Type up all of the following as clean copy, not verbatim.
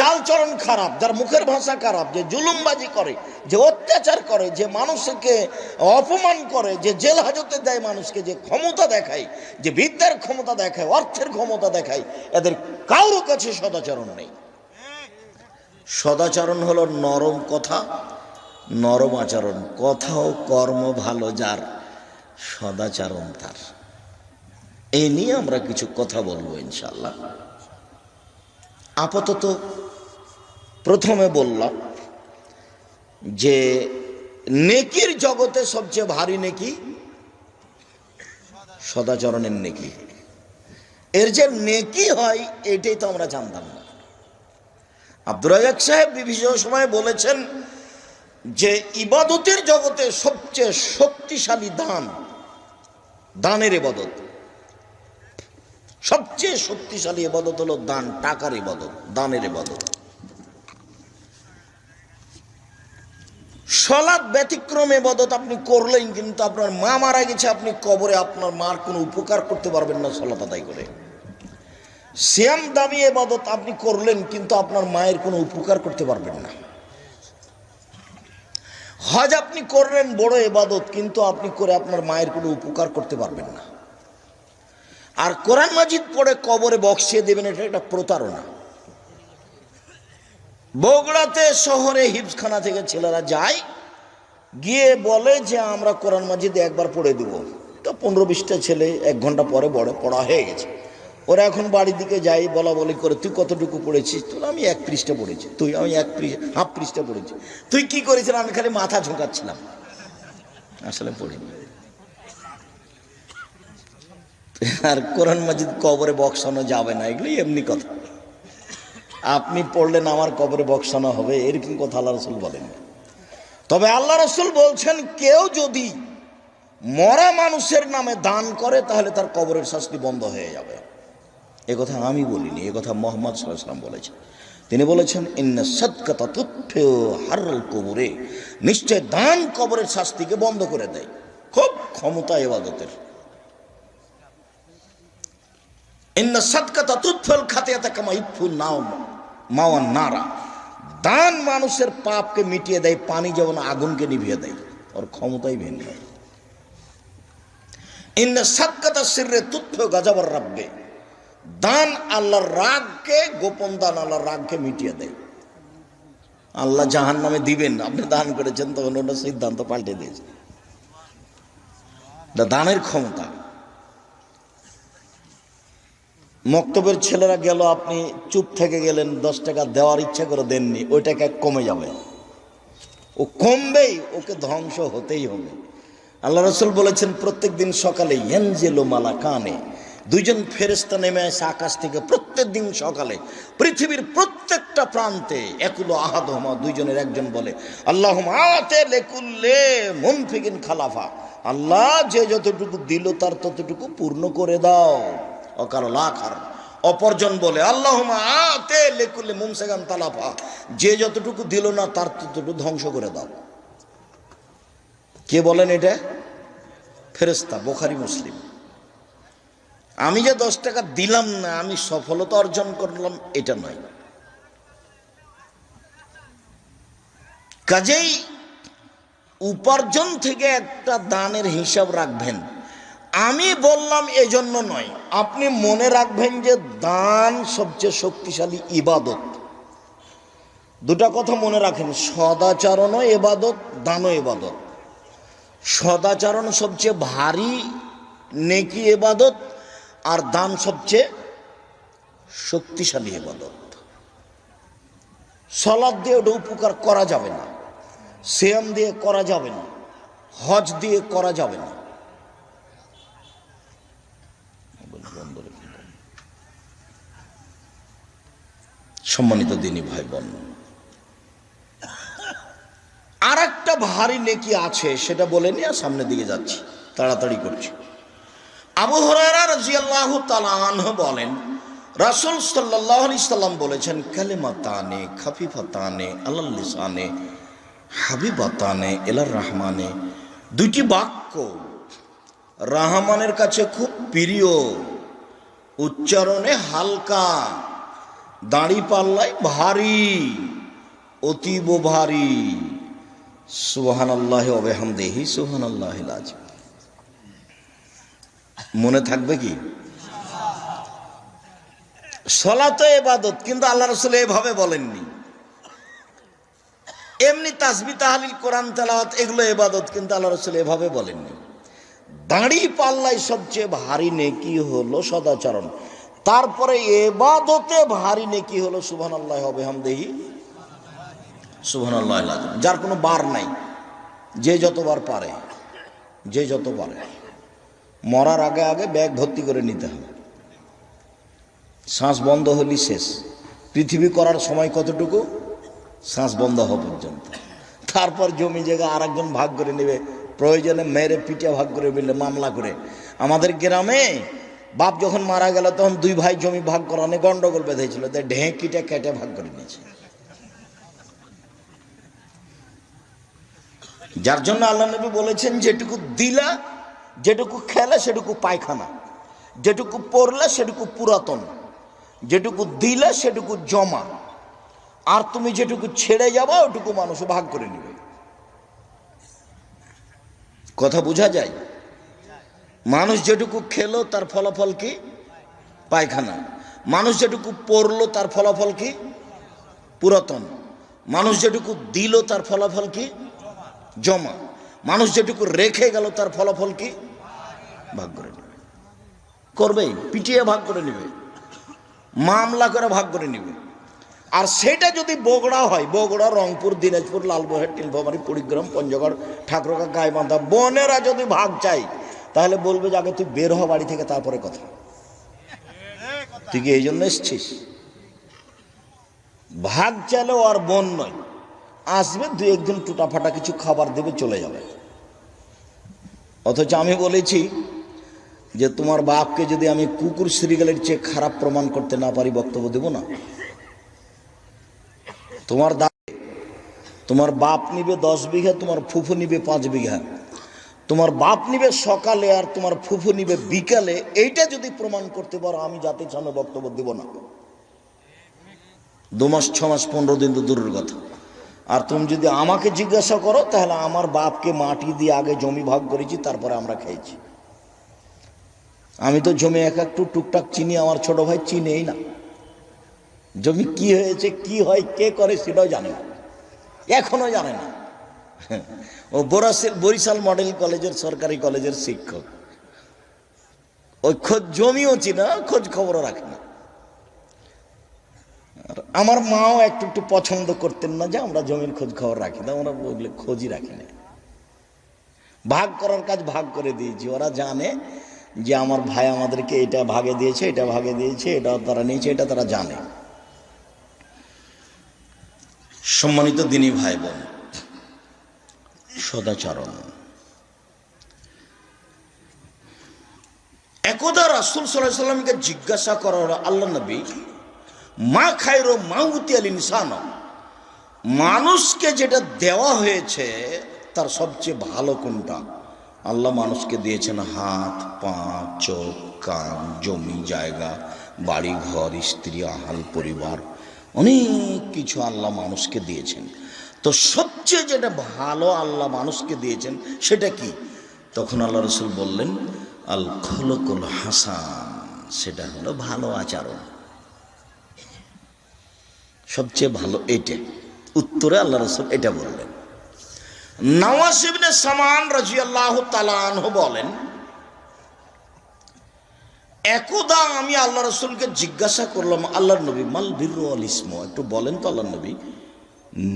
চালচরণ খারাপ, যার মুখের ভাষা খারাপ, যে জুলুমবাজি করে, যে অত্যাচার করে, যে মানুষকে অপমান করে, যে জেল হাজতে দেয় মানুষকে, যে ক্ষমতা দেখায়, যে বিদ্যার ক্ষমতা দেখায়, অর্থের ক্ষমতা দেখায়, এদের কারো কাছে সদাচরণ নেই। সদাচরণ হলো নরম কথা, নরম আচরণ, কথা ও কর্ম ভালো যার, সদাচরণ তার। এই নিয়ে আমরা কিছু কথা বলবো ইনশাআল্লাহ। আপাতত প্রথমে বললাম যে নেকির জগতে সবচেয়ে ভারী নেকি সদাচরণের নেকি। এর যে নেকি হয় এটাই তো আমরা জানতাম না। আব্দুর রাজ্জাক সাহেব বিভিন্ন সময় বলেছেন যে ইবাদতের জগতে সবচেয়ে শক্তিশালী দান, দানের ইবাদত। সবচেয়ে শক্তিশালী ইবাদত হলো দান, টাকার ইবাদত, দানের ইবাদত। সালাত ব্যতিক্রম ইবাদত আপনি করলেন, কিন্তু আপনার মা মারা গেছে, আপনি কবরে আপনার মার কোনো উপকার করতে পারবেন না সালাত আদায় করে। সিয়াম দামি ইবাদত আপনি করলেন, কিন্তু আপনার মায়ের কোনো উপকার করতে পারবেন না। হজ আপনি করলেন, বড় ইবাদত, কিন্তু আপনি করে আপনার মায়ের কোনো উপকার করতে পারবেন না। আর কোরআন মাজিদ পড়ে কবরে বক্সিয়ে দেবেন, এটা একটা প্রতারণা। বগুড়াতে শহরে হিফজখানা থেকে ছেলেরা যায়, গিয়ে বলে যে আমরা কোরআন মাজিদ একবার পড়ে দেব। তো 15-20টা ছেলে 1 ঘন্টা পরে পড়া হয়ে গেছে। ওরা এখন বাড়ির দিকে যাই, বলা বলি করে, তুই কতটুকু পড়েছিস? তুই আমি 1 পৃষ্ঠা পড়েছি। তুই আমি হাফ পৃষ্ঠা পড়েছি। তুই কি করেছিস? আমি খালি মাথা ঝোঁকাচ্ছিলাম, আসলে পড়িনি। আর কোরআন মাজিদ কবরে বক্সানো যাবে না, এগুলি এমনি কথা। আপনি পড়লেন আমার কবরে বক্সানো হবে, এরকম কথা আল্লাহ রসুল বলেন। তবে আল্লাহ রসুল বলছেন কেউ যদি মরা মানুষের নামে দান করে তাহলে তার কবরের শাস্তি বন্ধ হয়ে যাবে। এ কথা আমি বলিনি, এ কথা মুহাম্মদ সাল্লাল্লাহু আলাইহি ওয়াসাল্লাম বলেছেন। তিনি বলেছেন ইন্না সাদকাতা তুতফিউ হাররাল কবরে, নিশ্চয় দান কবরের শাস্তিকে বন্ধ করে দেয়। খুব ক্ষমতা ইবাদতের। ইন্না সাদকাতা তুতফিল খাতিয়াতা কামা ইতফুন মাওয়ান নারা, দান মানুষের পাপকে মিটিয়ে দেয়, পানি যেমন আগুনকে নিভিয়ে দেয়, ওর ক্ষমতাই ভিন্ন। ইন্না সাদকাতা সিররে তুতফিউ গাজাবার রাব্বে, দান আল্লাহর রাগকে, গোপন দান আল্লাহর রাগকে মিটিয়ে দেয়। আল্লাহ জাহান্নামে দিবেন, আপনি দান করেছেন, তখন ওটা সিদ্ধান্ত পাল্টে দিয়েছে। দানের ক্ষমতা। মক্তবের ছেলেরা গেল, আপনি চুপ থেকে গেলেন, 10 টাকা দেওয়ার ইচ্ছা করে দেননি, ওই টাকা কমে যাবে, ও কমবেই, ওকে ধ্বংস হতেই হবে। আল্লাহ রসুল বলেছেন প্রত্যেক দিন সকালে ইয়ানজিলু মালাকানে, 2জন ফেরেশতা নেমে আসে আকাশ থেকে প্রত্যেক দিন সকালে পৃথিবীর প্রত্যেকটা প্রান্তে। একুলো আহাদহুমা, 2জনের একজন বলে আল্লাহুম্মা আতে লিকুল্লি মুনফিকিন খালাফা, আল্লাহ যে যতটুকু দিল তার ততটুকু পূর্ণ করে দাও। অকাল লাখার অপরজন বলে আল্লাহুম্মা আতে লিকুল্লি মুমসিকান তালাফা, যে যতটুকু দিল না তার ততটুকু ধ্বংস করে দাও। কে বলেন এটা? ফেরেশতা, বুখারী মুসলিম। আমি যে 10 টাকা দিলাম না আমি সফলতা অর্জন করলাম, এটা নয়। কাজেই উপার্জন থেকে একটা দানের হিসাব রাখবেন। আমি বললাম এজন্য নয়, আপনি মনে রাখবেন যে দান সবচেয়ে শক্তিশালী ইবাদত। 2টা কথা মনে রাখেন, সদাচরণও ইবাদত, দানও ইবাদত। সদাচরণ সবচেয়ে ভারী নেকি ইবাদত, আর দান সবচেয়ে শক্তিশালী ইবাদত। সালাত দিয়ে ওটা উপকার করা যাবে না, সিয়াম দিয়ে করা যাবে না, হজ দিয়ে করা যাবে না। সম্মানিত দিনী ভাই বোন, আর একটা ভারী নেকি আছে, সেটা বলে নিয়ে সামনের দিকে যাচ্ছি, তাড়াতাড়ি করছি। আবু হুরায়রা রাদিয়াল্লাহু তাআলা আনহু বলেন রাসূল সাল্লাল্লাহু আলাইহি সাল্লাম বলেছেন কালিমাতানে খাফিফাতানে আলাল লিসানে হাবিবাতানে ইলার রহমানে, 2টি বাক্য রহমানের কাছে খুব প্রিয়, উচ্চারণে হালকা, দাড়ি পাল্লায় ভারী, অতীব ভারী। সুবহানাল্লাহি ওয়া বিহামদিহি সুবহানাল্লাহিল আযীম। মনে থাকবে কি? সালাত ইবাদত, কিন্তু আল্লাহ রাসূল এভাবে বলেননি। এমনি তাসবিহ তাহলিল কোরআন তেলাওয়াত এগুলো ইবাদত, কিন্তু আল্লাহ রাসূল এভাবে বলেননি। দাড়ি পাল্লায় সবচেয়ে ভারী নেকি হলো সদাচরণ, তারপরে ইবাদতে ভারী নেকি হলো সুবহানাল্লাহি ওয়া বিহামদিহি সুবহানাল্লাহিল আযীম। যার কোনো বার নাই, যে যতবার পারে, যে যত পারে। মরার আগে আগে ব্যাগ ভর্তি করে নিতে হবে, শ্বাস বন্ধ হলি শেষ। পৃথিবী করার সময় কতটুকু? শ্বাস বন্ধ হওয়া পর্যন্ত। তারপর জমি জায়গা আর একজন ভাগ করে নেবে, প্রয়োজনে মেরে পিঠে ভাগ করে মিলে মামলা করে। আমাদের গ্রামে বাপ যখন মারা গেল তখন দুই ভাই জমি ভাগ করানো গন্ডগোল বেঁধেছিল, তাই ঢেঁকিটা কেটে ভাগ করে নিয়েছে। যার জন্য আল্লাহ নবী বলেছেন, যেটুকু দিলা, যেটুকু খেলে সেটুকু পায়খানা, যেটুকু পড়লে সেটুকু পুরাতন, যেটুকু দিলে সেটুকু জমা, আর তুমি যেটুকু ছেড়ে যাবা ওটুকু মানুষ ভাগ করে নেবে। কথা বোঝা যায়? মানুষ যেটুকু খেলো তার ফলাফল কি? পায়খানা। মানুষ যেটুকু পড়লো তার ফলাফল কি? পুরাতন। মানুষ যেটুকু দিল তার ফলাফল কি? জমা। মানুষ যেটুকু রেখে গেল তার ফলাফল কি? ভাগ করে নেবে। করবেই, পিটিয়ে ভাগ করে নেবে, মামলা করে ভাগ করে নেবে। আর সেটা যদি বগুড়া হয়, বগুড়া, রংপুর, দিনাজপুর, লালমোহন, নীলফামারী, কুড়িগ্রাম, পঞ্চগড়, ঠাকুরগাঁ, গাইবান্ধা বোনেরা যদি ভাগ চাই, তাহলে বলবে যে আগে তুই বের হ বাড়ি থেকে, তারপরে কথা। তুই কি এই জন্য এসছিস? ভাগ চাইলেও আর বোন নয়, আসবে দুই একদিন টুটাফাটা কিছু খাবার দেবে, চলে যাবে। অথচ আমি বলেছি যে তোমার বাপকে যদি আমি কুকুর শ্রীগালের চেয়ে খারাপ প্রমাণ করতে না পারি, বক্তব্য দেব না। তোমার বাপ নিবে 10 বিঘা, তোমার ফুফু নিবে 5 বিঘা। তোমার বাপ নিবে সকালে আর তোমার ফুফু নিবে বিকালে, এইটা যদি প্রমাণ করতে পারো, আমি জাতির সামনে বক্তব্য দেব না। 2 মাস 6 মাস 15 দিন তো দূরের কথা। আর তুমি যদি আমাকে জিজ্ঞাসা করো, তাহলে আমার বাপকে মাটি দিয়ে আগে জমি ভাগ করেছি, তারপরে আমরা খেয়েছি। আমি তো জমি এক একটু টুকটাক চিনি, আমার ছোট ভাই চিনেই না। জমি কি হয়েছে, কি হয়, কে করে সেটাও জানে না, এখনো জানে না। ও বরিশাল মডেল কলেজের, সরকারি কলেজের শিক্ষক। ওই খোঁজ জমিও চিনা, খোঁজ খবরও রাখে না। আমার মাও একটু একটু পছন্দ করতেন না যে আমরা জমির খোঁজ খবর রাখি না, আমরা বললে খোঁজই রাখি না। ভাগ করার কাজ ভাগ করে দিয়েছি, ওরা জানে যে আমার ভাই আমাদেরকে এটা ভাগে দিয়েছে, এটা ভাগে দিয়েছে, এটা তারা নিয়েছে, এটা তারা জানে। সম্মানিত দিনী ভাই বোন, সদাচরণ। একদা রাসূল সাল্লাল্লাহু আলাইহি ওয়াসাল্লামকে জিজ্ঞাসা করা হলো, আল্লাহ নবী, মা খায়রু মা উতিয়াল ইনসান, মানুষকে যেটা দেওয়া হয়েছে তার সবচেয়ে ভালো কোনটা? আল্লাহ মানুষকে দিয়েছেন হাত, পা, চোখ, কান, জমি জায়গা, বাড়ি ঘর, স্ত্রী, আহাল পরিবার, অনেক কিছু আল্লাহ মানুষকে দিয়েছেন। তো সবচেয়ে যেটা ভালো আল্লাহ মানুষকে দিয়েছেন সেটা কি? তখন আল্লাহ রাসূল বললেন, আল খুলুকুল হাসান, সেটা হলো ভালো আচরণ। সবচেয়ে ভালো এইটা। উত্তরে আল্লাহ রাসূল এটা বললেন। নওয়াস ইবনে সামান রাদিয়াল্লাহু তাআলা আনহু বলেন, একদা আমি আল্লাহ রাসূলকে জিজ্ঞাসা করলাম, আল্লাহর নবী, মাল বিররু ওয়াল ইসমু, একটু বলেন তো আল্লাহর নবী,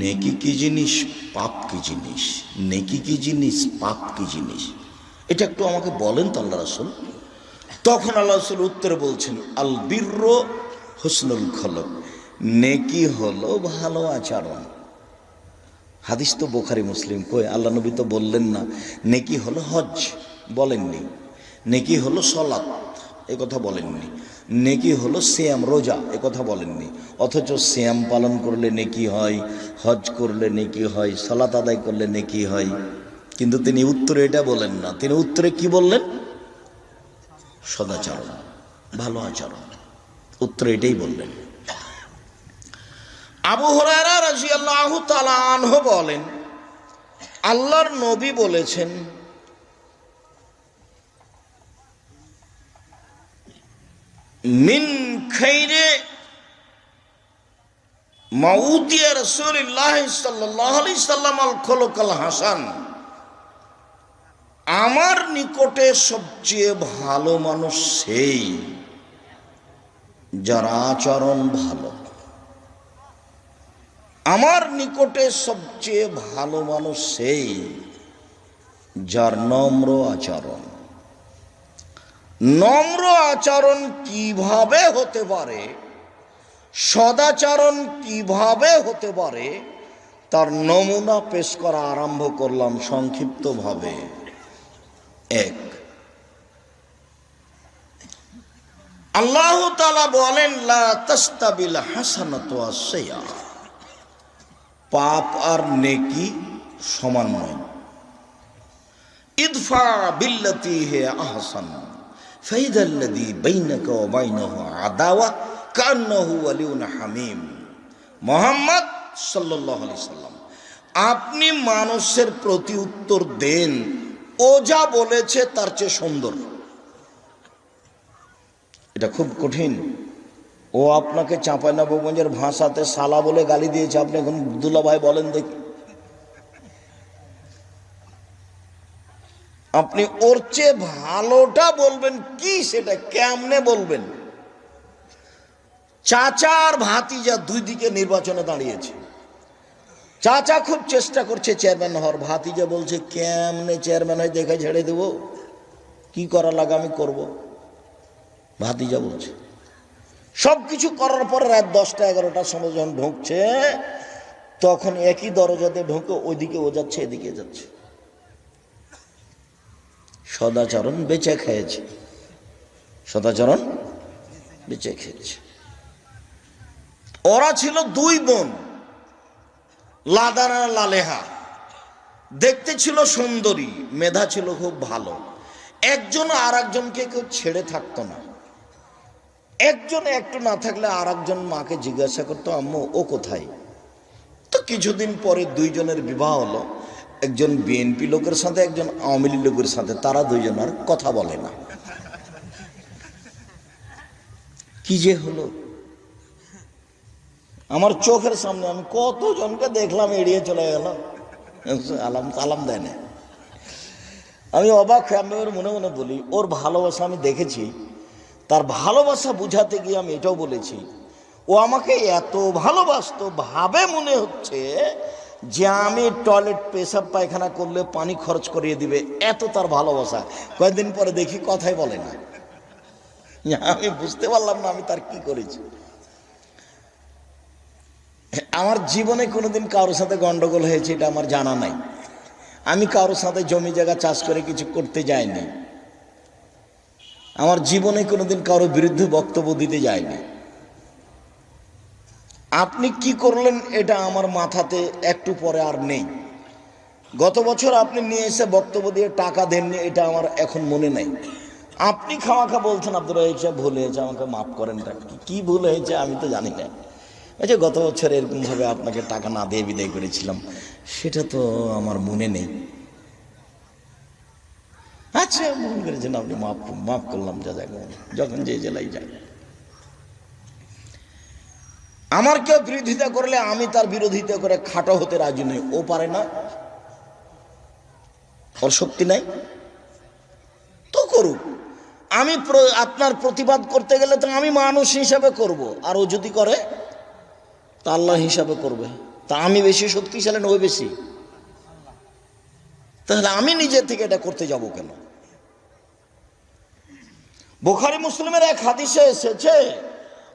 নেকি কি জিনিস, পাপ কি জিনিস? নেকি কি জিনিস, পাপ কি জিনিস? এটা একটু আমাকে বলেন তো আল্লাহ রাসূল। তখন আল্লাহ রাসূল উত্তরে বলছেন, আল বিররু হুসনুল খুলুক, নেকি হলো ভালো আচরণ। হাদিস তো বুখারী মুসলিম। কই আল্লাহ নবী তো বললেন না নেকি হলো হজ, বলেননি। নেকি হলো সালাত, এই কথা বলেননি। নেকি হলো সিয়াম, রোজা, এ কথা বলেননি। অথচ সিয়াম পালন করলে নেকি হয়, হজ করলে নেকি হয়, সালাত আদায় করলে নেকি হয়। কিন্তু তিনি উত্তরে এটা বলেন না। তিনি উত্তরে কি বললেন? সদাচরণ, ভালো আচরণ। উত্তরে এটাই বললেন। আবু হুরায়রা রাদিয়াল্লাহু তাআলা আনহু বলেন, আল্লাহর নবী বলেছেন, মিন খাইরে মাউতিয়া রাসূলুল্লাহ সাল্লাল্লাহু আলাইহি সাল্লাম আল খুলুকাল হাসান, আমার নিকটে সবচেয়ে ভালো মানুষ সেই যার আচরণ ভালো। আমার নিকটে সবচেয়ে ভালো মানুষ সেই যার নম্র আচরণ। নম্র আচরণ কিভাবে হতে পারে, সদাচরণ কিভাবে হতে পারে, তার নমুনা পেশ করা আরম্ভ করলাম সংক্ষিপ্তভাবে। এক, আল্লাহ তাআলা বলেন, লা তাস্তাবিল হাসানাতু ওয়াস-সাইয়্যা, পাপ আর নেকি সমান নয়। ইদফা বিল্লাতি হিয়া আহসান ফাইদাল্লাযী বাইনাকা ওয়া বাইনাহু আদাওয়া কান্নাহু ওয়ালিয়ুন হামীম। মুহাম্মদ সাল্লাল্লাহু আলাইহি সাল্লাম, আপনি মানুষের প্রতি উত্তর দেন ও যা বলেছে তার চেয়ে সুন্দর। এটা খুব কঠিন। ও আপনাকে চাঁপাইনবাবগঞ্জের ভাষাতে শালা বলে গালি দিয়েছে, আপনি এখন দুলা ভাই বলেন দেখি। আপনি ওর চেয়ে ভালোটা বলবেন কি, সেটা কেমনে বলবেন? চাচা আর ভাতিজা দুই দিকে নির্বাচনে দাঁড়িয়েছে। চাচা খুব চেষ্টা করছে চেয়ারম্যান হওয়ার, ভাতিজা বলছে কেমনে চেয়ারম্যান হয় দেখে ছেড়ে দেব, কি করা লাগে আমি করব। ভাতিজা বলছে সব কিছু করার পরে রাত 10টা 11টার সময় যখন ঢুকছে, তখন একই দরজাতে ঢুকে ওইদিকে ও যাচ্ছে এদিকে যাচ্ছে। সদাচরণ বেঁচে খেয়েছে, সদাচরণ বেঁচে খেয়েছে। ওরা ছিল দুই বোন, লাদানা লালেহা, দেখতে ছিল সুন্দরী, মেধা ছিল খুব ভালো। একজন আর একজনকে কেউ ছেড়ে থাকতো না। একজন একটু না থাকলে আর একজন মাকে জিজ্ঞাসা করতো, আম্মু ও কোথায়? তো কিছুদিন পরে দুইজনের বিবাহ হলো, একজন বিএনপি লোকের সাথে একজন আওয়ামী লীগ লোকের সাথে। তারা দুইজন আর কথা বলে না। কি যে হলো আমার চোখের সামনে, আমি কতজনকে দেখলাম এড়িয়ে চলে গেল, আলাম দেয় না। আমি অবাক হয়ে, আমি ওর মনে মনে বলি, ওর ভালোবাসা আমি দেখেছি। তার ভালোবাসা বুঝাতে গিয়ে আমি এটাও বলেছি, ও আমাকে এত ভালোবাসতো, ভাবে মনে হচ্ছে যে আমি টয়লেট পেশাব পায়খানা করলে পানি খরচ করিয়ে দিবে, এত তার ভালোবাসা। কয়েকদিন পরে দেখি কথাই বলে না। আমি বুঝতে পারলাম না আমি তার কি করেছি। আমার জীবনে কোনোদিন কারোর সাথে গন্ডগোল হয়েছে এটা আমার জানা নাই। আমি কারোর সাথে জমি জায়গা চাষ করে কিছু করতে যাইনি। আমার জীবনে কোনোদিন কারোর বিরুদ্ধে বক্তব্য দিতে যায়নি। আপনি কি করলেন এটা আমার মাথাতে একটু পরে আর নেই। গত বছর আপনি নিয়ে এসে বক্তব্য দিয়ে টাকা দেননি, এটা আমার এখন মনে নেই। আপনি খাওয়াখা বলছেন আব্দুর রাজ্জাক সাহেব ভুল হয়েছে, আমাকে মাফ করেন। কি ভুল হয়েছে আমি তো জানি না। আচ্ছা, গত বছর এরকমভাবে আপনাকে টাকা না দিয়ে বিদায় করেছিলাম, সেটা তো আমার মনে নেই। আচ্ছা, মনে করেছেন আপনি, মাফ করলাম। যা যাক, যখন যে জেলায় যাই, আমার কেউ বিরোধিতা করলে আমি তার বিরোধিতা করে খাটো হতে রাজি নই। ও পারে না, ওর শক্তি নাই, তো করুক। আমি আপনার প্রতিবাদ করতে গেলে তো আমি মানুষ হিসাবে করব, আর ও যদি করে তা আল্লাহ হিসাবে করবে। তা আমি বেশি শক্তিশালী না ও বেশি? তাহলে আমি নিজে থেকে এটা করতে যাব কেন? বুখারী মুসলিমের এক হাদিসে এসেছে,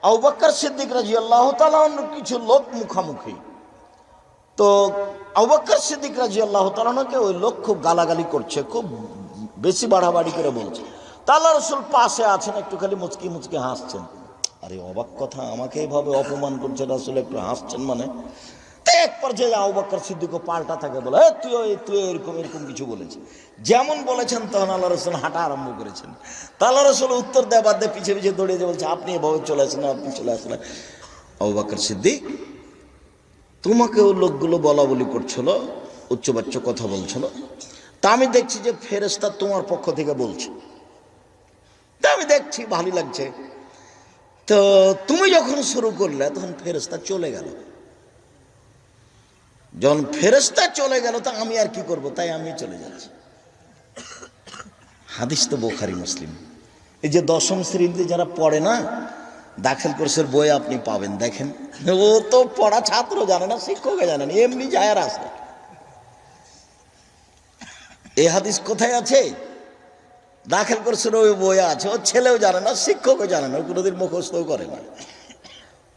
আবু বকর সিদ্দিক রাদিয়াল্লাহু তাআলা কিছু লোক মুখামুখি। তো আবু বকর সিদ্দিক রাদিয়াল্লাহু তাআলাকে ওই লোক খুব গালাগালি করছে, খুব বেশি বাড়াবাড়ি করে বলছে। তা আল্লাহর রাসূল পাশে আছেন, একটু খালি মুচকি মুচকি হাসছেন। আরে অবাক কথা, আমাকে এইভাবে অপমান করছে রাসূল, একটু হাসছেন মানে। তো এক পর্যায়ে আবু বকর সিদ্দিকও পাল্টা থাকে, বলে তুই এরকম কিছু বলেছে। যেমন বলেছেন তখন আল্লাহ রাসূল হাঁটা আরম্ভ করেছেন। তা আল্লাহ রাসূল উত্তর দেওয়া বাদ দিয়ে পিছিয়ে পিছিয়ে দৌড়িয়ে বলছে, আপনি এভাবে চলে আসেন, আপনি চলে আসলেন। আবু বকর সিদ্দিক তোমাকেও লোকগুলো বলা বলি করছিল, উচ্চবাচ্য কথা বলছিল, তা আমি দেখছি যে ফেরেশতা তোমার পক্ষ থেকে বলছে, তা আমি দেখছি ভালোই লাগছে। তো তুমি যখন শুরু করলে তখন ফেরেশতা চলে গেল। যখন ফেরেশতা চলে গেল তা আমি আর কি করব, তাই আমি চলে যাচ্ছি। হাদিস তো বুখারী মুসলিম। এই যে দশম শ্রেণীতে যারা পড়ে না, দাখিল কোর্সের বই আপনি পাবেন, দেখেন ও তো পড়া ছাত্র জানে না, শিক্ষকও জানে না, এমনি যায় আর আসে। এই হাদিস কোথায় আছে? দাখিল কোর্সের ওই বই আছে। ওর ছেলেও জানে না, শিক্ষকও জানে না, কোনোদিন মুখস্থও করে না।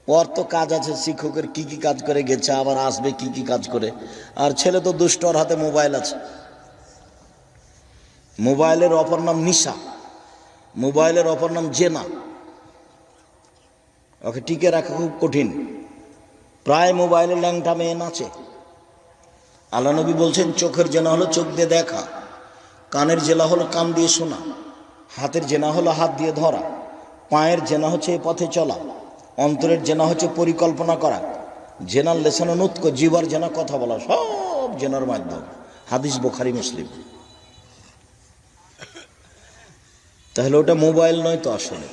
ওর তো কাজ আছে শিক্ষকের কি কি কাজ করে গেছে, আবার আসবে কি কি কাজ করে। আর ছেলে তো দুষ্ট, ওর হাতে মোবাইল আছে। মোবাইলের অপর নাম নিশা, মোবাইলের অপর নাম জেনা। ওকে টিকে রাখা খুব কঠিন। প্রায় মোবাইলে ল্যাংটা মেয়ে নাচে। আল্লাহ নবী বলছেন চোখের জেনা হলো চোখ দিয়ে দেখা, কানের জেনা হলো কান দিয়ে শোনা, হাতের জেনা হলো হাত দিয়ে ধরা, পায়ের জেনা হচ্ছে এই পথে চলা, অন্তরের জেনা হচ্ছে পরিকল্পনা করা, জেনার লেসানো নুৎক, জিবার জেনা কথা বলা, সব জেনার মাধ্যম। হাদিস বুখারী মুসলিম। তাহলে ওটা মোবাইল নয় তো আসলে।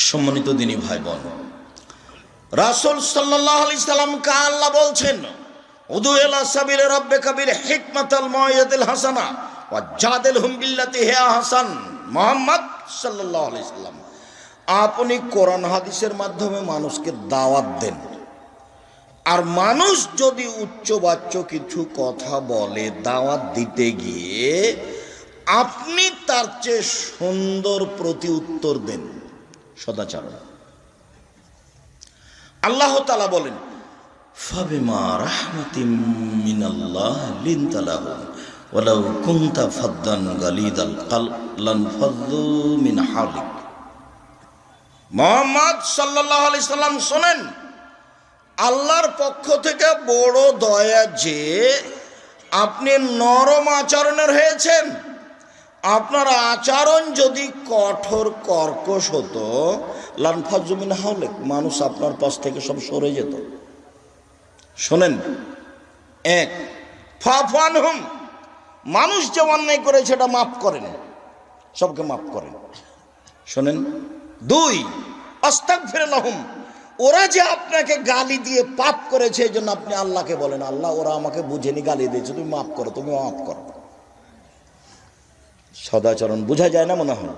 সম্মানিত দিনী ভাই বোন, রাসূল সাল্লাল্লাহু আলাইহি সাল্লামকে আল্লাহ বলছেন উদু ইলা সাবিলি রাব্বিকা বিল হিকমাতিল মাউইযাতিল হাসানা ওয়া জাদিলহুম বিল্লাতি হিয়া আহসান। মুহাম্মদ সাল্লাল্লাহু আলাইহি সাল্লাম, আপনি কোরআন হাদিসের মাধ্যমে মানুষকে দাওয়াত দেন। আর মানুষ যদি উচ্চবাচ্য কিছু কথা বলে দাওয়াত দিতে গিয়ে, আপনি তার চেয়ে সুন্দর প্রতি উত্তর দেন, সদাচরণ। আল্লাহ তাআলা বলেন ফাবিমা রাহমাতিম মিনাল্লাহ লিনতা লাহুম ওয়ালাউ কুনতা ফাদ্দান গালিদাল কলব লানফাযু মিন হাওলিক। মুহাম্মদ সাল্লাল্লাহু আলাইহি সাল্লাম শোনেন, আল্লাহর পক্ষ থেকে বড় দয়া যে আপনি নরম আচরণের হয়েছেন। আপনার আচরণ যদি কঠোর কর্কশ হতো, লানফাযু মিন হাওলিক, মানুষ আপনার পাশ থেকে সব সরে যেত। শোনেন, এক, ফাফু আনহুম, মানুষ যে অন্যায় করে সেটা মাফ করেন, সবকে মাফ করেন। শোনেন, দুই, আস্তাগফির লাহুম, ওরা যে আপনাকে গালি দিয়ে পাপ করেছে এই জন্য আপনি আল্লাহকে বলেন, আল্লাহ ওরা আমাকে বুঝেনি গালি দিয়েছে, তুমি মাফ করো, তুমি মাফ করো। সদাচরণ বোঝা যায় না মনে হয়?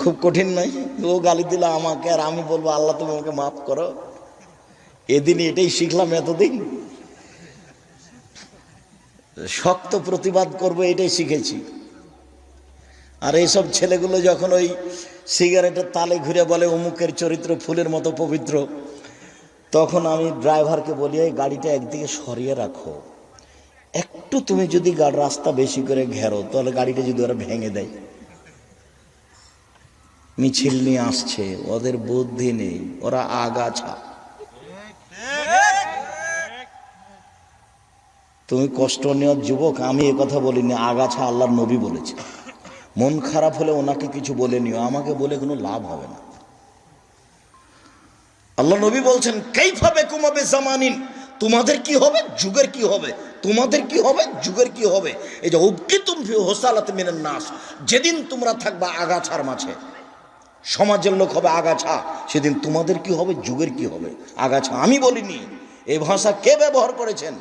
খুব কঠিন নয়। ও গালি দিল আমাকে আর আমি বলবো আল্লাহ তুমি আমাকে মাফ করো। এদিন এটাই শিখলাম, এতদিন শক্ত প্রতিবাদ করবো এটাই শিখেছি। আর এইসব ছেলেগুলো যখন ওই সিগারেটের তালে ঘুরে বলে অমুকের চরিত্র ফুলের মতো পবিত্র, তখন আমি ড্রাইভারকে বলি এই গাড়িটা একদিকে সরিয়ে রাখো, একটু তুমি যদি রাস্তা বেশি করে ঘেরো তাহলে গাড়িটা যদি ওরা ভেঙে দেয়। মিছিল নিয়ে আসছে, ওদের বুদ্ধি নেই, ওরা আগাছা। তুমি কষ্ট নেওয়ার যুবক, আমি এ কথা বলিনি, আগাছা আল্লাহর নবী বলেছে। মন খারাপ হলে ওনাকে কিছু বলে নিও, আমাকে বলে কোনো লাভ হবে না। আল্লাহ নবী বলছেন কাইফা বিকুম বিজামানিন, তোমাদের কি হবে, যুগের কি হবে, তোমাদের কি হবে, যুগের কি হবে। এই যে উবকিতুম ফি হুসালাতি মিনান নাস, যেদিন তোমরা থাকবা আগাছার মাঝে, সমাজের লোক হবে আগাছা, সেদিন তোমাদের কি হবে, যুগের কি হবে। আগাছা আমি বলিনি, এই ভাষা কে ব্যবহার করেছেন?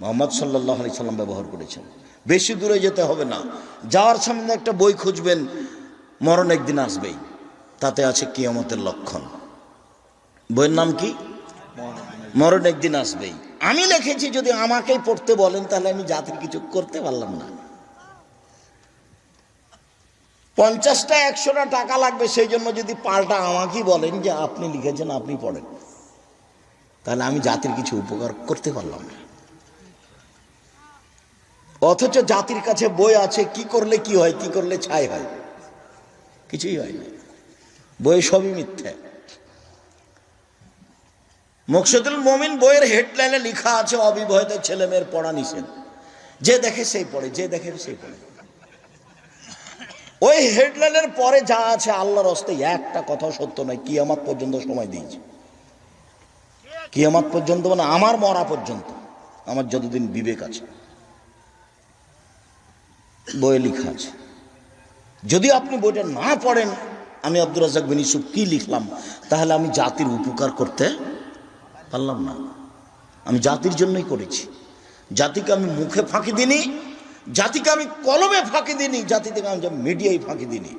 মুহাম্মদ সাল্লাল্লাহু আলাইহি সাল্লাম ব্যবহার করেছেন। বেশি দূরে যেতে হবে না, যাওয়ার সামনে একটা বই খুঁজবেন, মরণ একদিন আসবেই, তাতে আছে কিয়ামতের লক্ষণ। বইয়ের নাম কি? মরণ একদিন আসবেই। আমি লিখেছি, যদি আমাকেই পড়তে বলেন তাহলে আমি জাতির কিছু করতে পারলাম না। 50টা 100টা টাকা লাগবে, সেই জন্য যদি পাল্টা আমাকেই বলেন যে আপনি লিখেছেন আপনি পড়েন, তাহলে আমি জাতির কিছু উপকার করতে পারলাম না। অথচ জাতির কাছে বই আছে, কি করলে কি হয়, কি করলে ছাই হয়, কিছুই হয় না। বই সবই মিথ্যা। মুকশিদুল মুমিন বইয়ের হেডলাইনে লেখা আছে অবিবাহিত ছেলে মেয়ের পড়া নিষেধ, যে দেখে সেই পড়ে, যে দেখে সেই পড়ে। ওই হেডলাইনের পরে যা আছে আল্লাহর হস্তে একটা কথাও সত্য নয়, কিয়ামত পর্যন্ত সময় দিয়েছে। কিয়ামত পর্যন্ত মানে আমার মরা পর্যন্ত, আমার যতদিন বিবেক আছে বইয়ে লেখা আছে। যদি আপনি বইটা না পড়েন, আমি আব্দুর রাজ্জাক বিন ইউসুফ কি লিখলাম, তাহলে আমি জাতির উপকার করতে পারলাম না। আমি জাতির জন্যই করেছি। জাতিকে আমি মুখে ফাঁকি দিইনি, জাতিকে আমি কলমে ফাঁকি দিইনি, জাতিকে আমি মিডিয়ায় ফাঁকি দিইনি,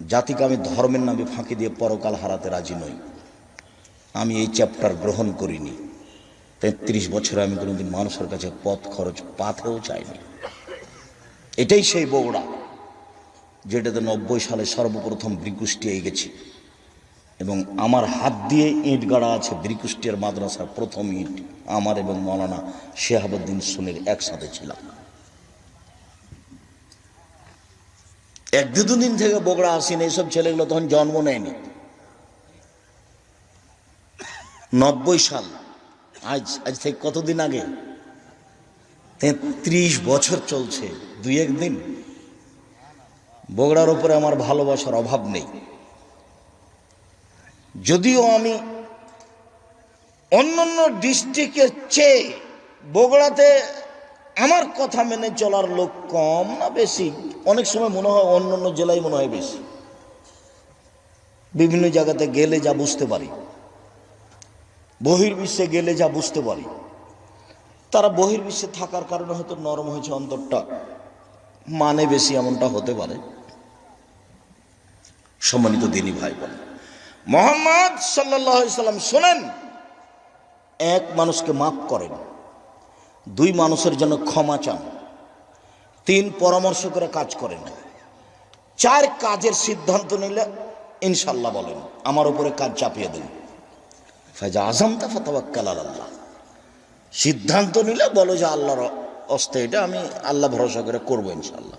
জাতিকে আমি ধর্মের নামে ফাঁকি দিয়ে পরকাল হারাতে রাজি নই। আমি এই চ্যাপ্টার গ্রহণ করিনি। 33 বছরে আমি কোনোদিন মানুষের কাছে পথ খরচ পাথেও চাইনি। এটাই সেই বগুড়া যেটাতে 90 সালে সর্বপ্রথম ব্রিকুষ্টিয়ায় গেছি, এবং আমার হাত দিয়ে ইট গাড়া আছে। ব্রিকুষ্টিয়ার মাদ্রাসার প্রথম ইট আমার এবং মৌলানা শেহাবুদ্দিন সুনির একসাথে ছিলাম। 1-2 দিন থেকে বগুড়া আসিনি, এইসব ছেলেগুলো তখন জন্ম নেয়নি। 90 সাল, আজ থেকে কতদিন আগে? 33 বছর চলছে। 2-1 দিন। বগুড়ার উপরে আমার ভালোবাসার অভাব নেই, যদিও আমি অন্যান্য ডিস্ট্রিক্টের চেয়ে বগুড়াতে আমার কথা মেনে চলার লোক কম না বেশি। অনেক সময় মনে হয় অন্যান্য জেলায় মনে হয় বেশি। বিভিন্ন জায়গাতে গেলে যা বুঝতে পারি, বহির্বিশ্বে গেলে যা বুঝতে পারি, তারা বহির্বিশ্বে থাকার কারণে হয়তো নরম হয়েছে অন্তরটা, মানে বেশি, এমনটা হতে পারে। সম্মানিত দিনী ভাই বোন, মুহাম্মদ সাল্লাল্লাহু আলাইহি সাল্লাম শোনেন, 1 মানুষকে মাফ করেন, 2 মানুষের জন্য ক্ষমা চান, 3 পরামর্শ করে কাজ করেন, 4 কাজের সিদ্ধান্ত নিলে ইনশাল্লাহ বলেন, আমার উপরে কাজ চাপিয়ে দেন। ফাইজা আযামতা ফাতাওয়াক্কাল আলাল্লাহ। সিদ্ধান্ত নিলে বলো যে আল্লাহর হস্তে এটা, আমি আল্লাহ ভরসা করে করবো ইনশাল্লাহ।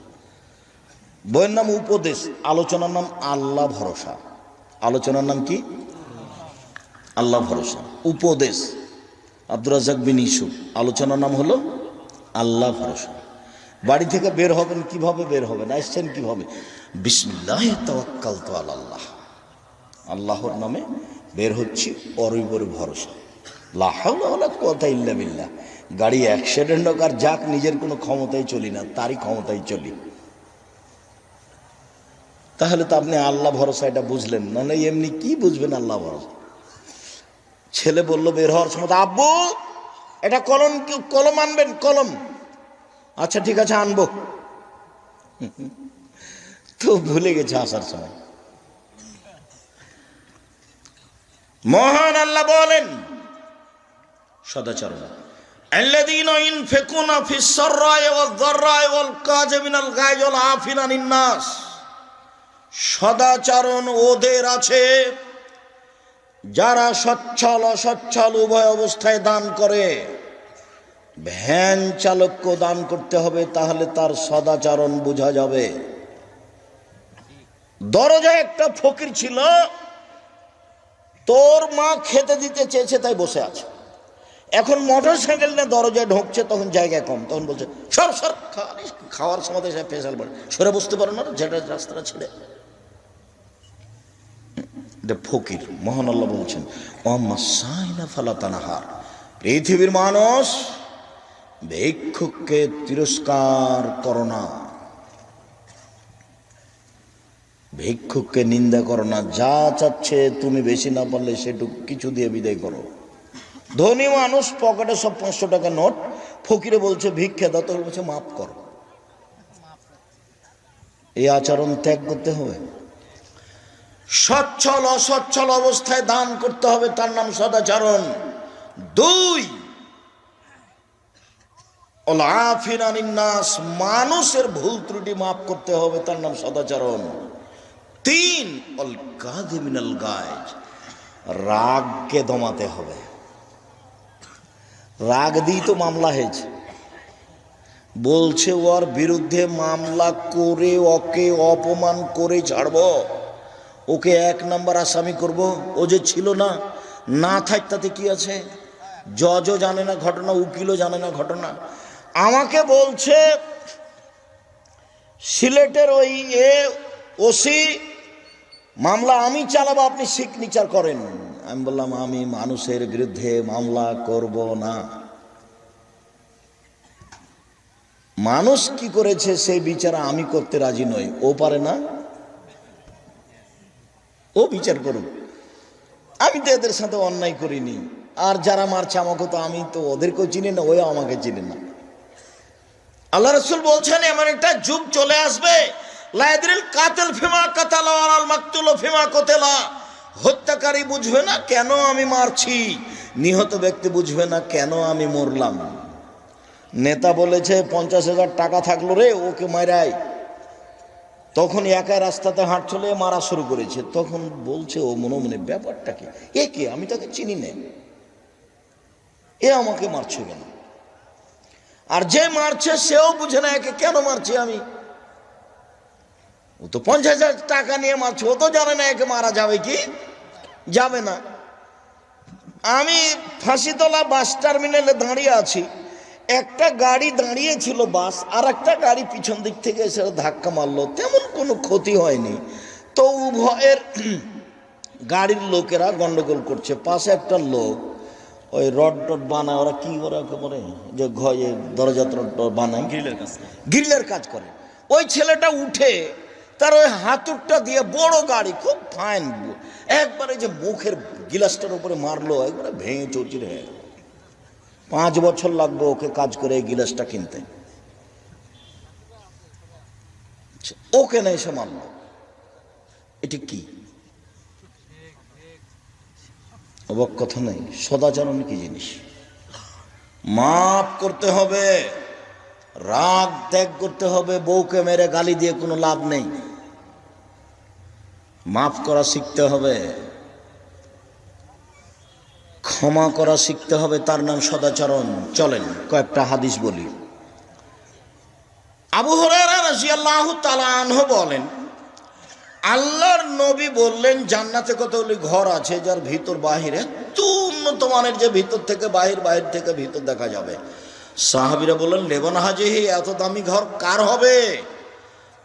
বইয়ের নাম উপদেশ, আলোচনার নাম আল্লাহ ভরসা। আলোচনার নাম কি? আল্লাহ ভরসা। উপদেশ আব্দুর রাজ্জাক বিন ইউসুফ, আলোচনার নাম হলো আল্লাহ ভরসা। বাড়ি থেকে বের হবেন, কিভাবে বের হবেন, আসছেন কিভাবে? বিসমিল্লাহি তাওয়াক্কালতু আলাল্লাহ, আল্লাহর নামে বের হচ্ছি, ওর উপরে ভরসা। লা হাওলা ওয়ালা কুওয়াতা ইল্লা বিল্লাহ। গাড়ি অ্যাক্সিডেন্ট হোক আর যাক, নিজের কোনো ক্ষমতায় চলি না, তারই ক্ষমতায় চলি। তাহলে তো আপনি আল্লাহ ভরসা এটা বুঝলেন না, না এমনি কি বুঝবেন আল্লাহ ভরসা? ছেলে বলল বের হওয়ার সময়, আব্বু এটা কলম আনবেন, কলম। আচ্ছা ঠিক আছে আনবো। তো ভুলে গেছে আসার সময়। মহান আল্লাহ বলেন সদাচরণ, আল্লাযীনা ইউনফিকুনা ফিস সাররা'i ওয়াজ যাররা'i ওয়াল কাযিমিনাল গায়জ ওয়াল আফিনা আনিন নাস। সদাচরণ ওদের আছে যারা সচ্ছল অসচ্ছল উভয় অবস্থায় দান করে। ভ্যান চালককে দান করতে হবে, তাহলে তার সদাচরণ বোঝা যাবে। দরজায় একটা ফকির ছিল, তোর মা খেতে দিতে চেয়েছে তাই বসে আছে। এখন মোটর সাইকেল নিয়ে দরজায় ঢুকছে, তখন জায়গায় কম, তখন বলছে সর সর, খাওয়ার সময় সে ফেসাল পড়ে, সরে বুঝতে পারো না যেটা রাস্তাটা ছেড়ে। ফকির। মহান আল্লাহ বলছেন পৃথিবীর মানুষ, ভিক্ষুককে তিরস্কার করো না, ভিক্ষুককে নিন্দা করো না। যা চাচ্ছে তুমি বেশি না পারলে সেটুকু কিছু দিয়ে বিদায় করো। ধনী মানুষ পকেটে সব 500 টাকা নোট, ফকিরে বলছে ভিক্ষা দাও, তো বলছে মাফ করো। এই আচরণ ত্যাগ করতে হবে। সচ্ছল অসচ্ছল অবস্থায় দান করতে হবে, তার নাম সদাচরণ। 2 ওয়াল আফিনা আনিন নাস, মানুষের ভুল ত্রুটি মাফ করতে হবে, তার নাম সদাচরণ। 3 ওয়াল কাযিমিনাল গায়জ, রাগকে দমাতে হবে। রাগ দিয়ে তো মামলা হয়েছে, বলছে ওর বিরুদ্ধে মামলা করে ওকে অপমান করে ছাড়বো, ওকে 1 নম্বর আসামি করব। ও যে ছিল না থাক তাতে কি আছে? জজও জানে না ঘটনা, উকিলও জানে না ঘটনা। আমাকে বলছে সিলেটের ওই ওসি মামলা আমি চালাবো, আপনি সিগনেচার করেন। আমি বললাম আমি মানুষের বিরুদ্ধে মামলা করব না। মানুষ কি করেছে সেই বিচার আমি করতে রাজি নই। ও পারে না, ও বিচার করুক। আমি তো এদের সাথে অন্যায় করিনি। আর যারা মারছে আমাকে, তো আমি তো ওদেরকেও চিনি না, ওই আমাকে চিনি না। আল্লাহ রাসূল বলছেন এমন একটা যুগ চলে আসবে, লা ইয়াদরিল কাতিল ফিমা কাতালা ওয়াল মাকতুল ফিমা কুতিলা। হত্যাকারী বুঝবে না কেন আমি মারছি, নিহত ব্যক্তি বুঝবে না কেন আমি মরলাম। নেতা বলেছে 50,000 টাকা থাকলো রে, ওকে মারাই। তখন একা রাস্তাতে হাঁটছিল, মারা শুরু করেছে। তখন বলছে ও মনে মনে, ব্যাপারটা কি, এ কে, আমি তাকে চিনি না, এ আমাকে মারছে কেন? আর যে মারছে সেও বুঝে না একে কেন মারছে আমি। ও তো 50,000 টাকা নিয়ে মারছে, ও তো জানে না একে মারা যাবে কি যাবে না। আমি ফাঁসিতলা বাস টার্মিনালে দাঁড়িয়ে আছি, একটা গাড়ি দাঁড়িয়ে ছিল বাস, আর একটা গাড়ি পিছন দিক থেকে এসে ধাক্কা মারলো। তেমন কোনো ক্ষতি হয়নি। তো উভয়ের গাড়ির লোকেরা গন্ডগোল করছে। পাশে একটা লোক ওই রড টড বানায়, ওরা কি করে বলে যে ঘরে দরজা টড বানায়, গ্রিলের কাজ করে। ওই ছেলেটা উঠে তার ওই হাতুরটা দিয়ে, বড় গাড়ি খুব ফাইন, একবারে যে মুখের গিলাসটার উপরে মারলো, একবারে ভেঙে চৌচির হয়ে গেল। 5 বছর লাগবে ওকে কাজ করে এই গিলাসটা কিনতে। ওকে না এসে মারল, এটা কি অবাক কথা নেই? সদাচরণ কি জিনিস? মাফ করতে হবে, রাগ ত্যাগ করতে হবে। বউকে মেরে গালি দিয়ে কোনো লাভ নেই, মাফ করা শিখতে হবে, ক্ষমা করা শিখতে হবে, তার নাম সদাচরণ। চলেন কয়েকটা হাদিস বলি। আবু হুরায়রা রাদিয়াল্লাহু তাআলা আনহু বলেন, আল্লাহর নবী বললেন জান্নাতে কতগুলি ঘর আছে যার ভিতর বাহিরে এত উন্নত মানের যে ভিতর থেকে বাহির, বাহির থেকে ভিতর দেখা যাবে। সাহাবীরা বললেন লেবান হাজিহি, এত দামি ঘর কার হবে?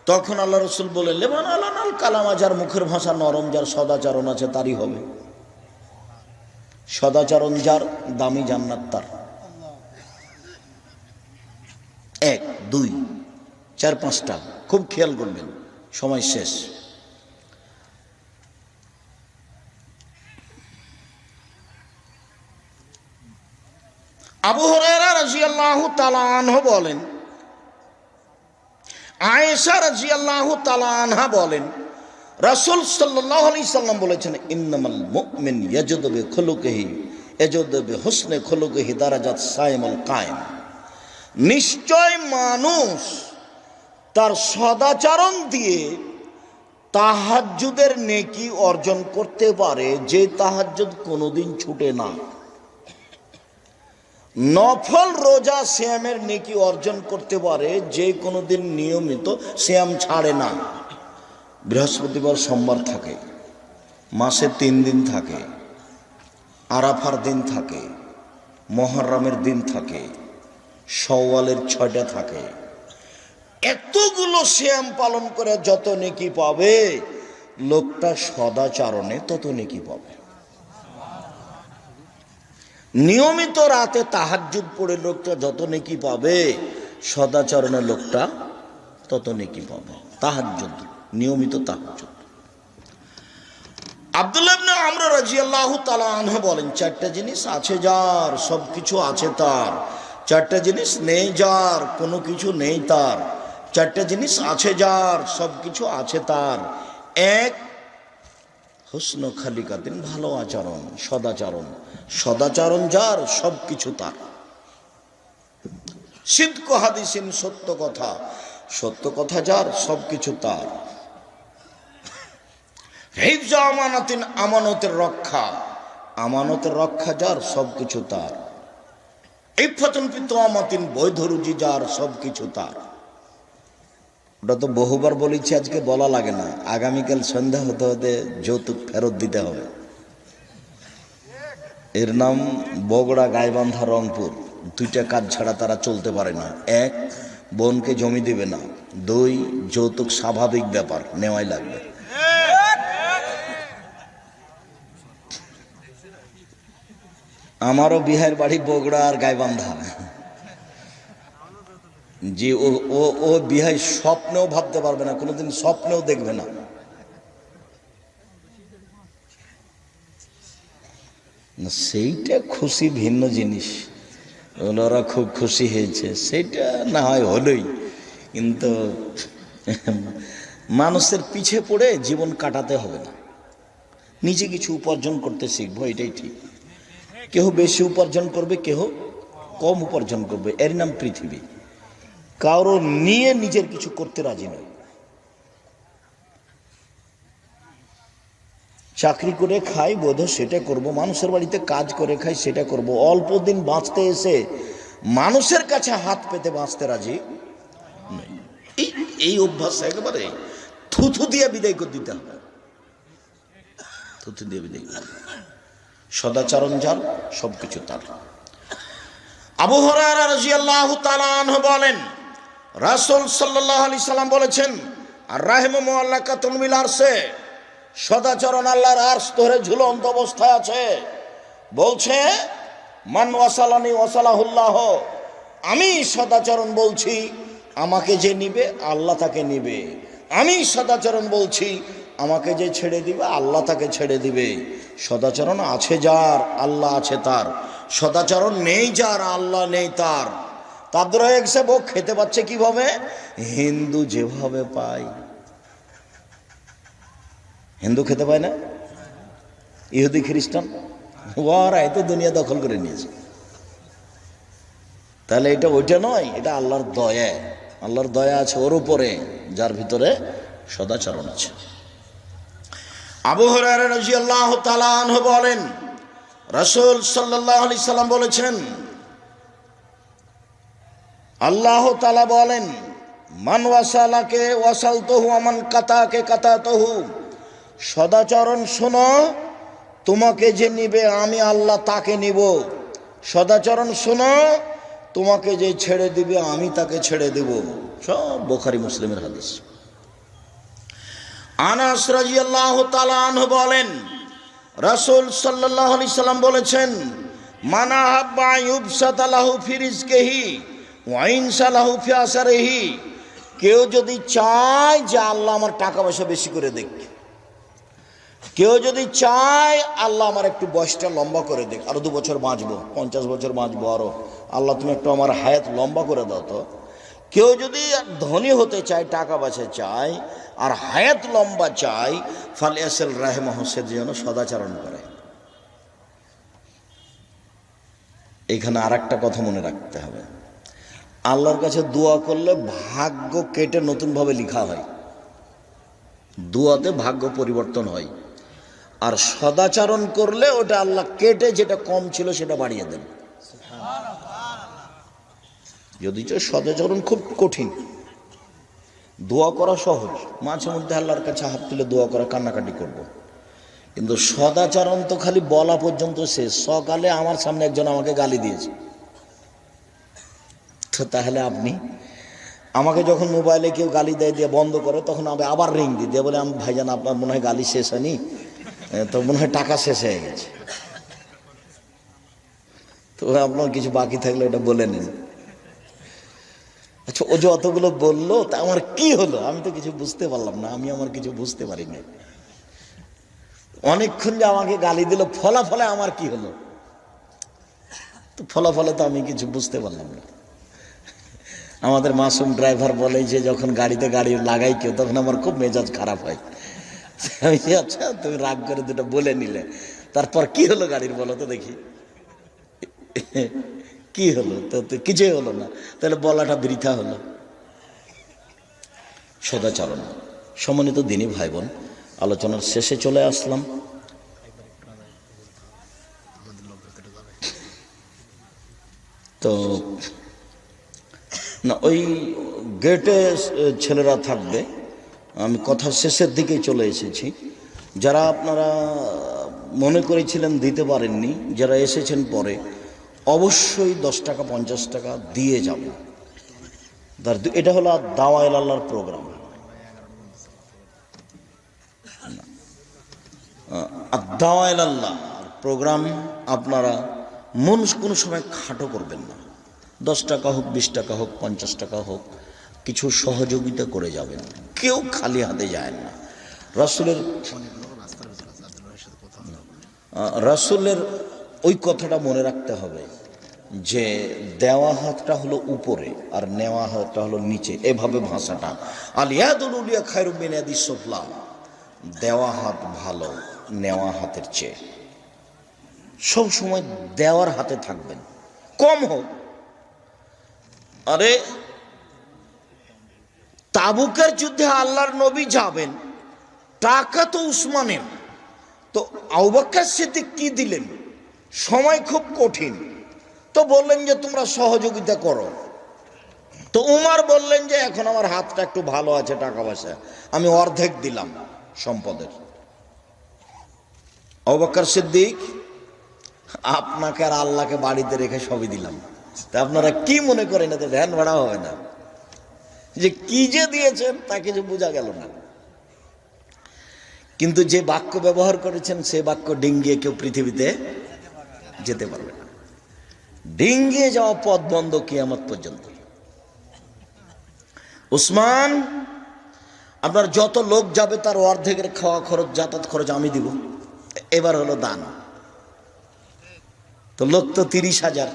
তখন আল্লাহ রাসূল বললেন লেবান আলানাল কালামা, যার মুখের ভাষা নরম, যার সদাচরণ আছে তারই হবে। সদাচরণ যার, দামি জান্নাত তার। 1, 2, 4, 5টা খুব খেয়াল করবেন, সময় শেষ। আবু হুরায়রা রাদিয়াল্লাহু তাআলা আনহু বলেন, আয়েশা রাদিয়াল্লাহু তাআলা আনহা বলেন, রাসূল সাল্লাল্লাহু আলাইহি সাল্লাম বলেছেন, ইন্নামাল মুমিন ইয়াজুদু বিখুলুকিহি ইয়াজুদু বিহুসনি খুলুকিহি দারাজাত সাইমুল কায়েম। নিশ্চয় মানুষ তার সদাচরণ দিয়ে তাহাজ্জুদের নেকি অর্জন করতে পারে, যে তাহাজ্জুদ কোনোদিন ছুটে না। নফল রোজা সিয়ামের নেকি অর্জন করতে পারে, যে কোনোদিন নিয়মিত সিয়াম ছাড়ে না। বৃহস্পতিবার সোমবার থাকে, মাসে 3 দিন থাকে, আরাফার দিন থাকে, মুহররমের দিন থাকে, শাওয়ালের 6টা থাকে। এতগুলো সিয়াম পালন করে যত নেকি পাবে, লোকটা সদাচরণে তত নেকি পাবে। নিয়মিত রাতে তাহাজ্জুদ পড়ে লোকটা যত নেকি পাবে, সদাচরণের লোকটা তত নেকি পাবে। তাহাজ্জুদ, নিয়মিত তাহাজ্জুদ। আব্দুল্লাহ ইবনে আমর রাদিয়াল্লাহু তাআলা আনহু বলেন, 4টা জিনিস আছে যার, সবকিছু আছে তার। 4টা জিনিস নেই যার, কোনো কিছু নেই তার। 4টা জিনিস আছে যার, সবকিছু আছে তার। 1, হুসন খালিকাতিন, ভালো আচরণ, সদাচরণ। সদাচরণ যার, সবকিছু তার। সিদকু হাদিসিন, সত্য কথা, সত্য কথা যার, সবকিছু তার। হিফজ আমানাতিন, আমানতের রক্ষা, আমানতের রক্ষা যার, সবকিছু তার। ইফাতুন ফি তুমাতিন, বৈধ রুজি যার, সবকিছু তার। ওটা তো বহুবার বলেছি, আজকে বলা লাগে না। আগামীকাল সন্ধ্যা হতে হতে যৌতুক ফেরত দিতে হবে। এর নাম বগুড়া, গাইবান্ধা, রংপুর। 2টা কাজ ছাড়া তারা চলতে পারে না। 1, বোনকে জমি দেবে না। 2, যৌতুক স্বাভাবিক ব্যাপার, নেওয়াই লাগবে। আমারও বিহার বাড়ি বগুড়া আর গাইবান্ধা। যে ও ও ও বিহাই স্বপ্নেও ভাবতে পারবে না, কোনোদিন স্বপ্নেও দেখবে না। সেইটা খুশি ভিন্ন জিনিস, ওরা খুব খুশি হয়েছে, সেইটা না হয় হলোই, কিন্তু মানুষের পিছে পড়ে জীবন কাটাতে হবে না। নিজে কিছু উপার্জন করতে শিখবো, এটাই ঠিক। কেহ বেশি উপার্জন করবে, কেহ কম উপার্জন করবে, এর নাম পৃথিবী। কারো নিয়ে নিজের কিছু করতে রাজি নয়। চাকরি করে খাই বোধ সেটা করব, মানুষের বাড়িতে কাজ করে খাই সেটা করব, অল্প দিন বাঁচতে এসে মানুষের কাছে হাত পেতে বাঁচতে রাজি নই। এই অভ্যাস একেবারে থুথু দিয়ে বিদায় করে দিতে হবে, থুথু দিয়ে বিদায়। সদাচরণ যার, সবকিছু তার। আবু হুরায়রা রাদিয়াল্লাহু তাআলা আনহু বলেন, রাসূল সাল্লাল্লাহু আলাইহি সাল্লাম বলেছেন, আর রাহিমু মুআল্লাকাতুন বিল আরশে, সদাচরণ আল্লাহর আরশ ধরে ঝুলন্ত অবস্থায় আছে। বলছে, মান ওয়াসালানি ওয়াসালাহুল্লাহ, আমি সদাচরণ বলছি, আমাকে যে নিবে আল্লাহ তাকে নিবে। আমি সদাচরণ বলছি, আমাকে যে ছেড়ে দিবে আল্লাহ তাকে ছেড়ে দিবে। সদাচরণ আছে যার, আল্লাহ আছে তার। সদাচরণ নেই যার, আল্লাহ নেই তার। তাদের এসে ও খেতে পাচ্ছে কিভাবে? হিন্দু যেভাবে পায়। হিন্দু খেতে পায় না, ইহুদি খ্রিস্টান, ওরা এত দুনিয়া দখল করে নিয়েছে। তাহলে এটা ওইটা নয়, এটা আল্লাহর দয়া। আল্লাহর দয়া আছে ওর উপরে, যার ভিতরে সদাচরণ আছে। আবু হুরায়রা রাদিয়াল্লাহু তাআলা আনহু বলেন, রাসূল সাল্লাল্লাহু আলাইহি সাল্লাম বলেছেন, আল্লাহ তাআলা বলেন, মান ওয়াসালাকে ওয়াসালতুহু ওয়া মান কাতাকে কাতাতুহু, সদাচরণ শোনো, তোমাকে যে নিবে আমি আল্লাহ তাকে নিব। সদাচরণ শোনো, তোমাকে যে ছেড়ে দিবে আমি তাকে ছেড়ে দেব। সব বুখারী মুসলিমের হাদিস। আনাস রাদিয়াল্লাহু তাআলা আনহু বলেন, রাসূল সাল্লাল্লাহু আলাইহি সাল্লাম বলেছেন, মান আহাব্বা ইউবসাতা লাহু ফি রিজকিহি ওয়া ইনসা লাহু ফি আসরিহি, কেউ যদি চায় যে আল্লাহ আমার টাকা পয়সা বেশি করে দেখ, কেউ যদি চায় আল্লাহ আমার একটু বয়সটা লম্বা করে দেখ, আরো 2 বছর বাঁচবো, 50 বছর বাঁচবো, আরো আল্লাহ তুমি একটু আমার হায়াত লম্বা করে দাও তো। কেউ যদি ধনী হতে চায়, টাকা পয়সা চায় আর হায়াত লম্বা চায়, ফালিয়াসিল রাহিমাহু, সে যেন সদাচরণ করে। এখানে আর একটা কথা মনে রাখতে হবে, আল্লাহর কাছে দোয়া করলে ভাগ্য কেটে নতুনভাবে লেখা হয়, দোয়াতে ভাগ্য পরিবর্তন হয়। আর সদাচরণ করলে ওটা আল্লাহ কেটে যেটা কম ছিল সেটা বাড়িয়ে দেন। যদিও সদাচরণ খুব কঠিন, দোয়া করা সহজ, মাঝে মধ্যে আল্লাহর কাছে হাত তুলে দোয়া করা, কান্নাকাটি করব। কিন্তু সদাচরণ তো খালি বলা পর্যন্ত শেষ। সকালে আমার সামনে একজন আমাকে গালি দিয়েছে, তো তাহলে আপনি আমাকে যখন মোবাইলে কেউ গালি দেয় দিয়ে বন্ধ করে, তখন আমি আবার রিং দিই, দিয়ে বলে, আমি ভাইজান আপনার মনে হয় গালি শেষ হয়নি, তো মনে হয় টাকা শেষ হয়ে গেছে, তো আপনার কিছু বাকি থাকলে এটা বলে নিন। আচ্ছা, ও যে অতগুলো বললো, তা আমার কি হলো? আমি তো কিছু বুঝতে পারলাম না, আমি আমার কিছু বুঝতে পারি না। অনেকক্ষণ যে আমাকে গালি দিল, ফলাফলে আমার কি হলো? তো ফলাফলে তো আমি কিছু বুঝতে পারলাম না। আমাদের মাসুম ড্রাইভার বলে যে, যখন গাড়িতে গাড়ি লাগাই কেউ, তখন আমার খুব মেজাজ খারাপ হয়। আচ্ছা, তুমি রাগ করে দুটো বলে নিলে, তারপর কি হলো গাড়ির, বলো তো দেখি, কি হলো? তো কিছুই হলো না, তাহলে বলাটা বৃথা হলো। সদাচরণ। সম্মানিত দিনী ভাই বোন, আলোচনার শেষে চলে আসলাম। তো না, ওই গেটে ছেলেরা থাকবে, আমি কথা শেষের দিকেই চলে এসেছি। যারা আপনারা মনে করেছিলেন দিতে পারেননি, যারা এসেছেন পরে, অবশ্যই 10 টাকা 50 টাকা দিয়ে যাবেন। এটা হলো দাওয়ায়ে আল্লাহর প্রোগ্রাম। দাওয়ায়ে আল্লাহ প্রোগ্রাম আপনারা কোনো সময় খাটো করবেন না। 10 টাকা হোক, 20 টাকা হোক, 50 টাকা হোক, কিছু সহযোগিতা করে যাবেন। কেউ খালি হাতে যায় না। রাসূলের ওই কথাটা মনে রাখতে হবে যে দেওয়া হাতটা হলো উপরে আর নেওয়া হাতটা হলো নিচে, এভাবে ভাষাটা। আল ইয়াদুল উলিয়া খায়রুম মিন ইয়াদিস সুফলা, দেওয়া হাত ভালো নেওয়া হাতের চেয়ে। সব সময় দেওয়ার হাতে থাকবেন, কম হোক। আরে তাবুকের যুদ্ধে আল্লাহর নবী যাবেন, টাকা তো উসমানের, তো আবু বকর সিদ্দিক কি দিলেন? সময় খুব কঠিন, তো বললেন যে তোমরা সহযোগিতা করো। তো উমর বললেন যে এখন আমার হাতটা একটু ভালো আছে টাকা পয়সা, আমি অর্ধেক দিলাম সম্পদের। আবু বকর সিদ্দিক, আপনাকে আর আল্লাহকে বাড়িতে রেখে সবই দিলাম। তা আপনারা কি মনে করেন এতে ধ্যান ভাড়া হবে না? যে কি যে দিয়েছেন তা কিছু বোঝা গেল না। কিন্তু যে বাক্য ব্যবহার করেছেন সে বাক্য ডিঙ্গিয়ে কেউ পৃথিবীতে যেতে পারবে না। ডিঙ্গিয়ে যাওয়া পথ বন্ধ কিয়ামত পর্যন্ত। উসমান, আপনার যত লোক যাবে তার অর্ধেকের খাওয়া খরচ, যাতায়াত খরচ আমি দিব। এবার হলো দান। তো লোক তো 30,000,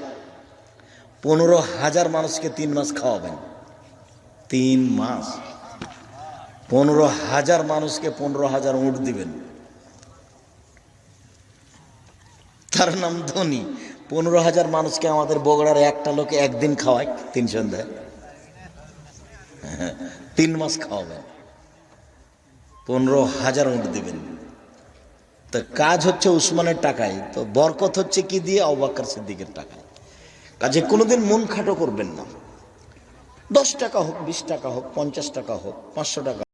15,000 মানুষকে 3 মাস খাওয়াবেন। 3 মাস 15,000 মানুষকে 15,000 উট দিবেন। তার নাম ধনী। 15,000 মানুষকে আমাদের বগুড়ার একটা লোকে একদিন খাওয়ায় 3 সন্ধ্যায়, 3 মাস খাওয়াবেন, 15,000 উট দিবেন। তো কাজ হচ্ছে উসমানের টাকায়, তো বরকত হচ্ছে কি দিয়ে? আবু বকর সিদ্দিকের টাকায়। কাজে কোনোদিন মন খাটো করবেন না। 10 টাকা হোক, 20 টাকা হোক, 50 টাকা হোক, 500 টাকা